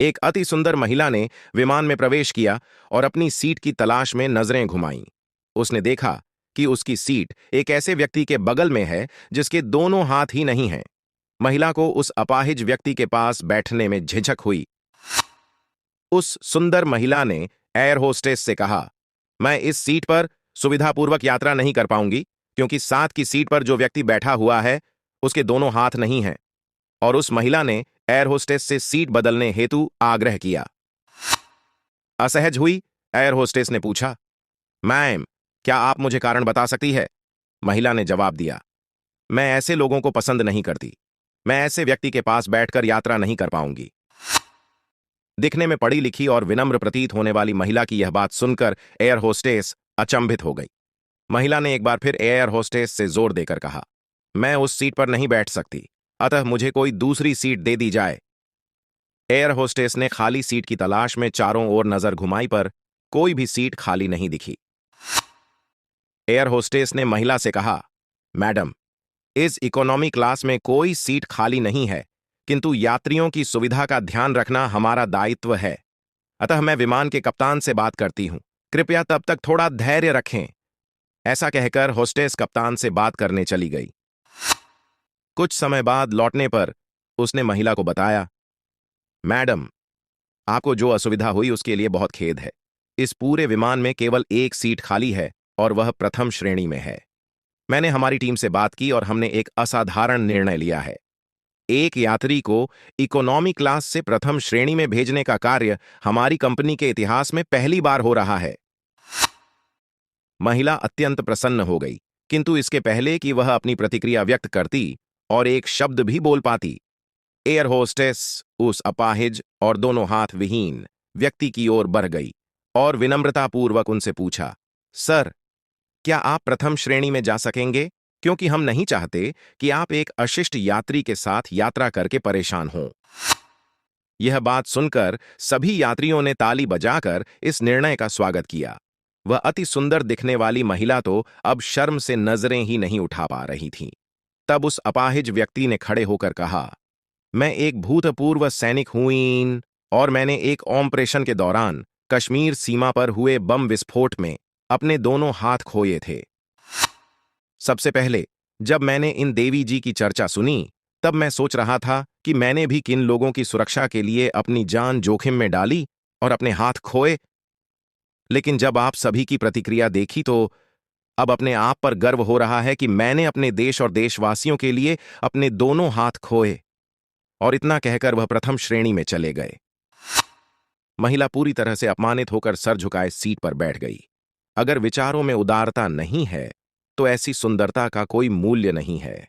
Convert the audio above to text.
एक अति सुंदर महिला ने विमान में प्रवेश किया और अपनी सीट की तलाश में नजरें घुमाईं। उसने देखा कि उसकी सीट एक ऐसे व्यक्ति के बगल में है जिसके दोनों हाथ ही नहीं हैं। महिला को उस अपाहिज व्यक्ति के पास बैठने में झिझक हुई। उस सुंदर महिला ने एयर होस्टेस से कहा, मैं इस सीट पर सुविधापूर्वक यात्रा नहीं कर पाऊंगी क्योंकि साथ की सीट पर जो व्यक्ति बैठा हुआ है उसके दोनों हाथ नहीं हैं। और उस महिला ने एयर होस्टेस से सीट बदलने हेतु आग्रह किया। असहज हुई एयर होस्टेस ने पूछा, मैम, क्या आप मुझे कारण बता सकती है? महिला ने जवाब दिया, मैं ऐसे लोगों को पसंद नहीं करती। मैं ऐसे व्यक्ति के पास बैठकर यात्रा नहीं कर पाऊंगी। दिखने में पढ़ी लिखी और विनम्र प्रतीत होने वाली महिला की यह बात सुनकर एयर होस्टेस अचंभित हो गई। महिला ने एक बार फिर एयर होस्टेस से जोर देकर कहा, मैं उस सीट पर नहीं बैठ सकती, अतः मुझे कोई दूसरी सीट दे दी जाए। एयर होस्टेस ने खाली सीट की तलाश में चारों ओर नजर घुमाई पर कोई भी सीट खाली नहीं दिखी। एयर होस्टेस ने महिला से कहा, मैडम, इस इकोनॉमी क्लास में कोई सीट खाली नहीं है, किंतु यात्रियों की सुविधा का ध्यान रखना हमारा दायित्व है। अतः मैं विमान के कप्तान से बात करती हूं। कृपया तब तक थोड़ा धैर्य रखें। ऐसा कहकर होस्टेस कप्तान से बात करने चली गई। कुछ समय बाद लौटने पर उसने महिला को बताया, मैडम, आपको जो असुविधा हुई उसके लिए बहुत खेद है। इस पूरे विमान में केवल एक सीट खाली है और वह प्रथम श्रेणी में है। मैंने हमारी टीम से बात की और हमने एक असाधारण निर्णय लिया है। एक यात्री को इकोनॉमी क्लास से प्रथम श्रेणी में भेजने का कार्य हमारी कंपनी के इतिहास में पहली बार हो रहा है। महिला अत्यंत प्रसन्न हो गई, किंतु इसके पहले कि वह अपनी प्रतिक्रिया व्यक्त करती और एक शब्द भी बोल पाती, एयर होस्टेस उस अपाहिज और दोनों हाथ विहीन व्यक्ति की ओर बढ़ गई और विनम्रतापूर्वक उनसे पूछा, सर, क्या आप प्रथम श्रेणी में जा सकेंगे? क्योंकि हम नहीं चाहते कि आप एक अशिष्ट यात्री के साथ यात्रा करके परेशान हों। यह बात सुनकर सभी यात्रियों ने ताली बजाकर इस निर्णय का स्वागत किया। वह अति सुंदर दिखने वाली महिला तो अब शर्म से नजरें ही नहीं उठा पा रही थीं। तब उस अपाहिज व्यक्ति ने खड़े होकर कहा, मैं एक भूतपूर्व सैनिक हूं और मैंने एक ऑपरेशन के दौरान कश्मीर सीमा पर हुए बम विस्फोट में अपने दोनों हाथ खोए थे। सबसे पहले जब मैंने इन देवी जी की चर्चा सुनी, तब मैं सोच रहा था कि मैंने भी किन लोगों की सुरक्षा के लिए अपनी जान जोखिम में डाली और अपने हाथ खोए। लेकिन जब आप सभी की प्रतिक्रिया देखी तो अब अपने आप पर गर्व हो रहा है कि मैंने अपने देश और देशवासियों के लिए अपने दोनों हाथ खोए। और इतना कहकर वह प्रथम श्रेणी में चले गए। महिला पूरी तरह से अपमानित होकर सर झुकाए सीट पर बैठ गई। अगर विचारों में उदारता नहीं है तो ऐसी सुंदरता का कोई मूल्य नहीं है।